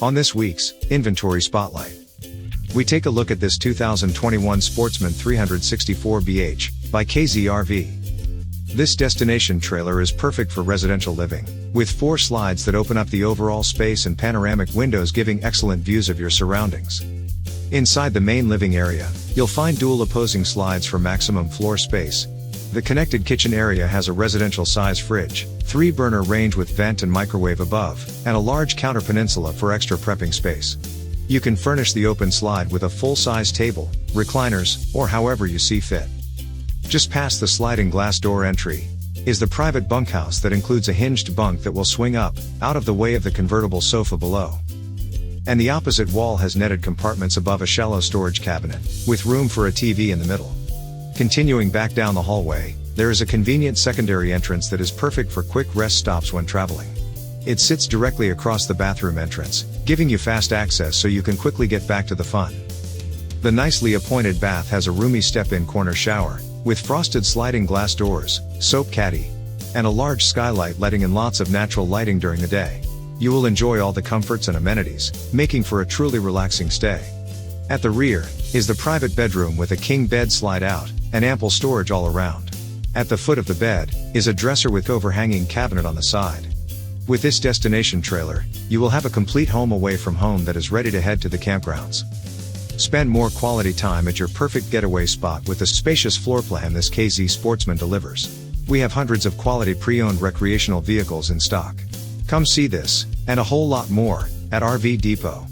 On this week's Inventory Spotlight, we take a look at this 2021 Sportsmen 364BH by KZRV. This destination trailer is perfect for residential living, with 4 slides that open up the overall space and panoramic windows giving excellent views of your surroundings. Inside the main living area, you'll find dual opposing slides for maximum floor space. The connected kitchen area has a residential size fridge, 3-burner range with vent and microwave above, and a large counter peninsula for extra prepping space. You can furnish the open slide with a full-size table, recliners, or however you see fit. Just past the sliding glass door entry is the private bunkhouse that includes a hinged bunk that will swing up, out of the way of the convertible sofa below. And the opposite wall has netted compartments above a shallow storage cabinet, with room for a TV in the middle. Continuing back down the hallway, there is a convenient secondary entrance that is perfect for quick rest stops when traveling. It sits directly across the bathroom entrance, giving you fast access so you can quickly get back to the fun. The nicely appointed bath has a roomy step-in corner shower, with frosted sliding glass doors, soap caddy, and a large skylight letting in lots of natural lighting during the day. You will enjoy all the comforts and amenities, making for a truly relaxing stay. At the rear is the private bedroom with a king bed slide out, and ample storage all around. At the foot of the bed is a dresser with overhanging cabinet on the side. With this destination trailer, you will have a complete home away from home that is ready to head to the campgrounds. Spend more quality time at your perfect getaway spot with the spacious floor plan this KZ Sportsman delivers. We have hundreds of quality pre-owned recreational vehicles in stock. Come see this, and a whole lot more, at RV Depot.